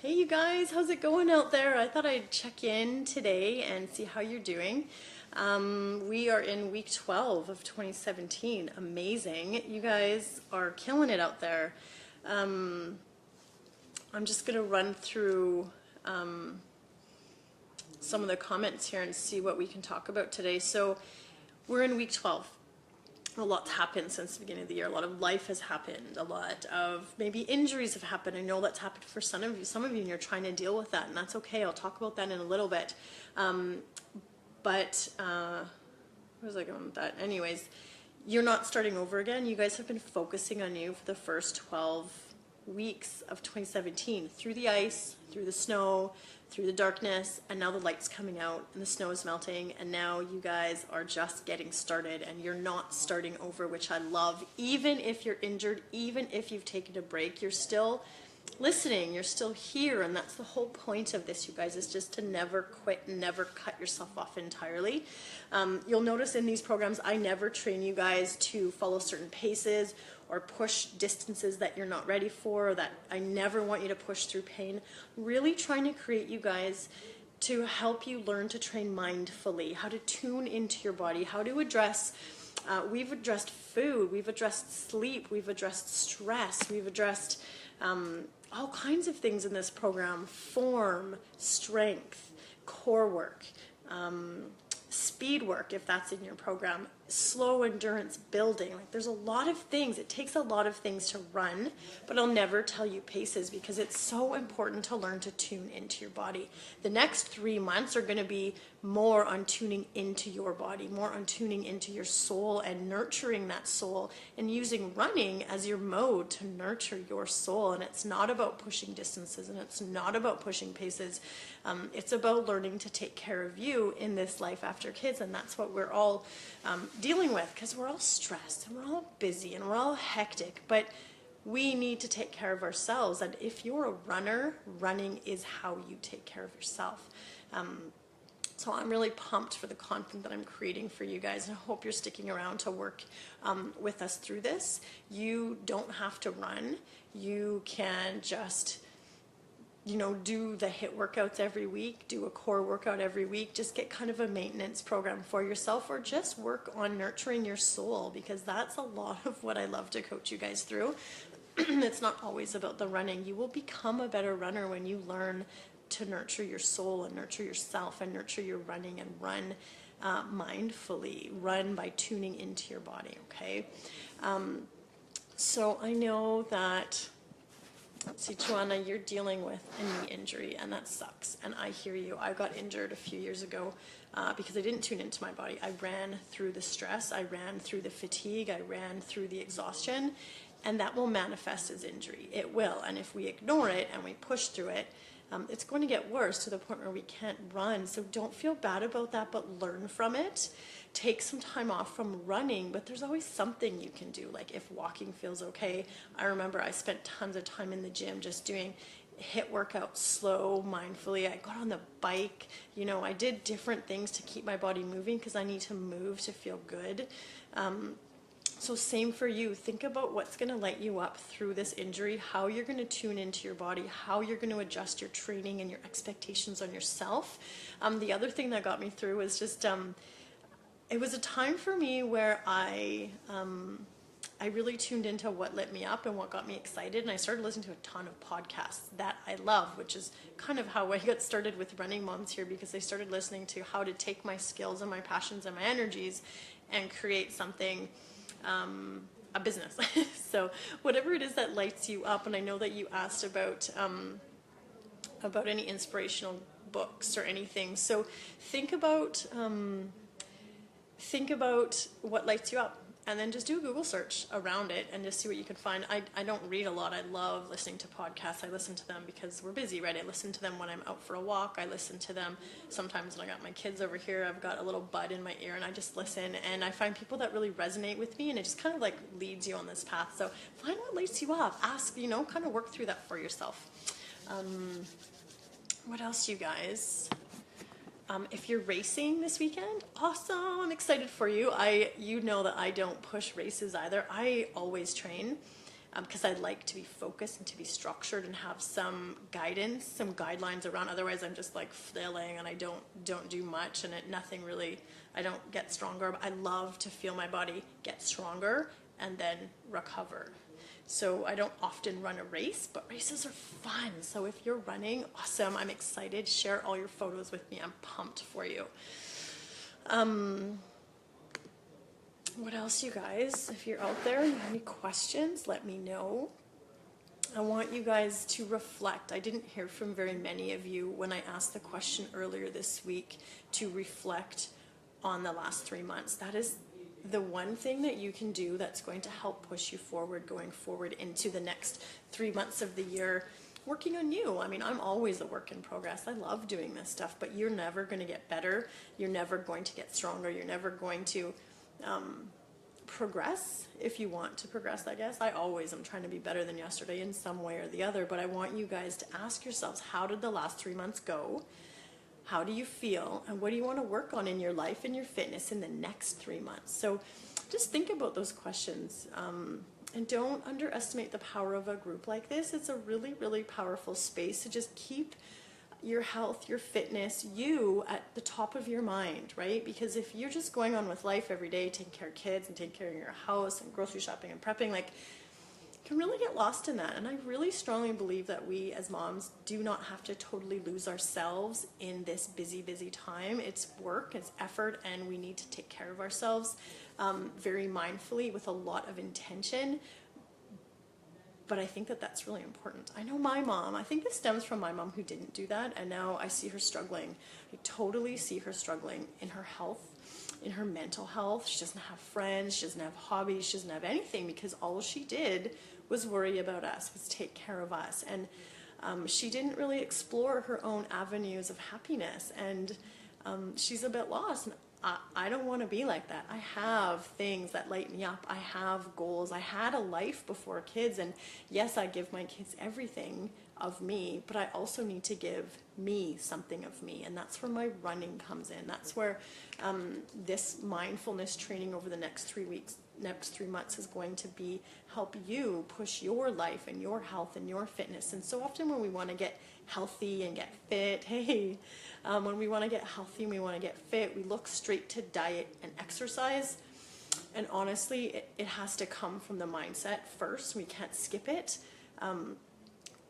Hey you guys, how's it going out there? I thought I'd check in today and see how you're doing. We are in week 12 of 2017. Amazing. You guys are killing it out there. I'm just going to run through some of the comments here and see what we can talk about today. So we're in week 12. A lot's happened since the beginning of the year. A lot of life has happened. A lot of maybe injuries have happened. I know that's happened for some of you, and you're trying to deal with that, and that's okay. I'll talk about that in a little bit. Where was I going with that? Anyways, you're not starting over again. You guys have been focusing on you for the first 12 weeks of 2017, through the ice, through the snow, through the darkness, and now the light's coming out and the snow is melting, and now you guys are just getting started and you're not starting over, which I love. Even if you're injured, even if you've taken a break, you're still listening, you're still here, and that's the whole point of this, you guys, is just to never quit, never cut yourself off entirely. You'll notice in these programs, I never train you guys to follow certain paces or push distances that you're not ready for, or that I never want you to push through pain. Really trying to create you guys to help you learn to train mindfully, how to tune into your body, how to address, we've addressed food, we've addressed sleep, we've addressed stress, we've addressed all kinds of things in this program: form, strength, core work, speed work if that's in your program, slow endurance building. Like, there's a lot of things. It takes a lot of things to run, but I'll never tell you paces because it's so important to learn to tune into your body. The next 3 months are going to be more on tuning into your body, more on tuning into your soul and nurturing that soul, and using running as your mode to nurture your soul. And it's not about pushing distances, and it's not about pushing paces. It's about learning to take care of you in this life after kids, and that's what we're all dealing with, because we're all stressed and we're all busy and we're all hectic, but we need to take care of ourselves. And if you're a runner, running is how you take care of yourself. So I'm really pumped for the content that I'm creating for you guys, and I hope you're sticking around to work with us through this. You don't have to run. You can just do the HIIT workouts every week, do a core workout every week, just get kind of a maintenance program for yourself, or just work on nurturing your soul, because that's a lot of what I love to coach you guys through. It's not always about the running. You will become a better runner when you learn to nurture your soul and nurture yourself and nurture your running, and run mindfully, run by tuning into your body, okay? So I know that, let's see, Joanna, you're dealing with a knee injury, and that sucks. And I hear you. I got injured a few years ago because I didn't tune into my body. I ran through the stress, I ran through the fatigue, I ran through the exhaustion, and that will manifest as injury. It will. And if we ignore it and we push through it, it's going to get worse to the point where we can't run. So don't feel bad about that, but learn from it. Take some time off from running, but there's always something you can do. Like, if walking feels okay. I remember I spent tons of time in the gym just doing HIIT workouts slow, mindfully. I got on the bike. I did different things to keep my body moving, because I need to move to feel good. So same for you. Think about what's going to light you up through this injury, how you're going to tune into your body, how you're going to adjust your training and your expectations on yourself. The other thing that got me through was just, it was a time for me where I really tuned into what lit me up and what got me excited, and I started listening to a ton of podcasts that I love, which is kind of how I got started with Running Moms here, because I started listening to how to take my skills and my passions and my energies and create something, a business. So whatever it is that lights you up, and I know that you asked about any inspirational books or anything. So think about what lights you up, and then just do a Google search around it and just see what you can find. I don't read a lot. I love listening to podcasts. I listen to them because we're busy, right? I listen to them when I'm out for a walk. I listen to them sometimes when I got my kids over here. I've got a little bud in my ear and I just listen, and I find people that really resonate with me, and it just kind of like leads you on this path. So find what lights you up. Ask, kind of work through that for yourself. What else, you guys? If you're racing this weekend, awesome, I'm excited for you. You know that I don't push races either. I always train. because I like to be focused and to be structured and have some guidance, some guidelines around. Otherwise, I'm just like flailing and I don't do much, and nothing really. I don't get stronger. I love to feel my body get stronger and then recover. So I don't often run a race, but races are fun. So if you're running, awesome. I'm excited. Share all your photos with me. I'm pumped for you. What else, you guys? If you're out there and you have any questions, let me know. I want you guys to reflect. I didn't hear from very many of you when I asked the question earlier this week to reflect on the last 3 months. That is the one thing that you can do that's going to help push you forward, going forward into the next 3 months of the year, working on you. I mean, I'm always a work in progress. I love doing this stuff, but you're never going to get better. You're never going to get stronger. You're never going to progress if you want to progress, I guess. I always am trying to be better than yesterday in some way or the other, but I want you guys to ask yourselves, how did the last 3 months go? How do you feel? And what do you want to work on in your life and your fitness in the next 3 months? So just think about those questions. And don't underestimate the power of a group like this. It's a really, really powerful space to just keep your health, your fitness, you at the top of your mind, right? Because if you're just going on with life every day, taking care of kids and taking care of your house and grocery shopping and prepping, like, you can really get lost in that. And I really strongly believe that we as moms do not have to totally lose ourselves in this busy, busy time. It's work, it's effort, and we need to take care of ourselves very mindfully with a lot of intention. But I think that that's really important. I know my mom, I think this stems from my mom who didn't do that, and now I see her struggling. I totally see her struggling in her health, in her mental health. She doesn't have friends, she doesn't have hobbies, she doesn't have anything, because all she did was worry about us, was take care of us. And she didn't really explore her own avenues of happiness, and she's a bit lost. And I don't want to be like that. I have things that light me up. I have goals. I had a life before kids, and yes, I give my kids everything of me, but I also need to give me something of me, and that's where my running comes in. That's where this mindfulness training over the next 3 weeks, next 3 months is going to be help you push your life and your health and your fitness. And so often when we want to get healthy and get fit, when we want to get healthy and we want to get fit, we look straight to diet and exercise. And honestly, it has to come from the mindset first. We can't skip it.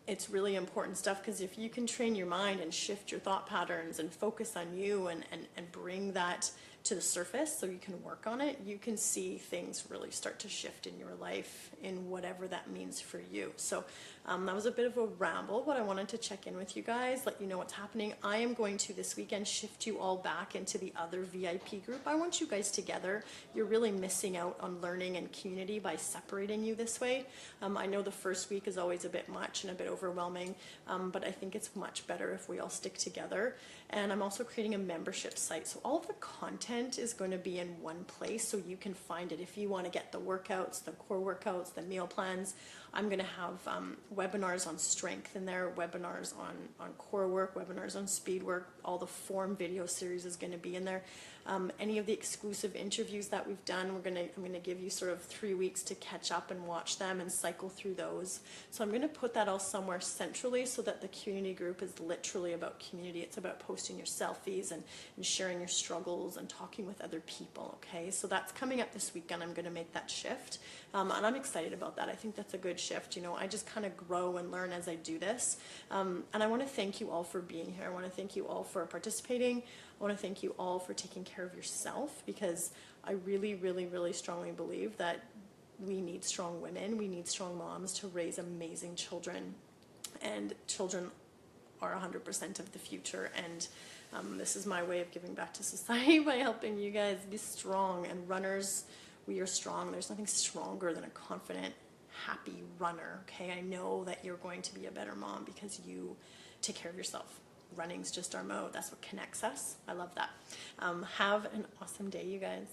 It's really important stuff, because if you can train your mind and shift your thought patterns and focus on you and bring that to the surface so you can work on it, you can see things really start to shift in your life in whatever that means for you. So that was a bit of a ramble, but I wanted to check in with you guys, let you know what's happening. I am going to this weekend shift you all back into the other VIP group. I want you guys together. You're really missing out on learning and community by separating you this way. I know the first week is always a bit much and a bit overwhelming, but I think it's much better if we all stick together. And I'm also creating a membership site, so all of the content is going to be in one place so you can find it. If you want to get the workouts, the core workouts, the meal plans, I'm going to have webinars on strength in there, webinars on core work, webinars on speed work. All the form video series is going to be in there. Any of the exclusive interviews that we've done, I'm going to give you sort of 3 weeks to catch up and watch them and cycle through those. So I'm going to put that all somewhere centrally so that the community group is literally about community. It's about posting your selfies and sharing your struggles and talking with other people, okay? So that's coming up this weekend. I'm going to make that shift, and I'm excited about that. I think that's a good shift. You know, I just kind of grow and learn as I do this, and I want to thank you all for being here. I want to thank you all for participating. I want to thank you all for taking care of yourself, because I really, really, really strongly believe that we need strong women. We need strong moms to raise amazing children, and children are 100% of the future. And this is my way of giving back to society by helping you guys be strong. And runners, we are strong. There's nothing stronger than a confident, happy runner, okay? I know that you're going to be a better mom because you take care of yourself. Running's just our mode. That's what connects us. I love that. Have an awesome day, you guys.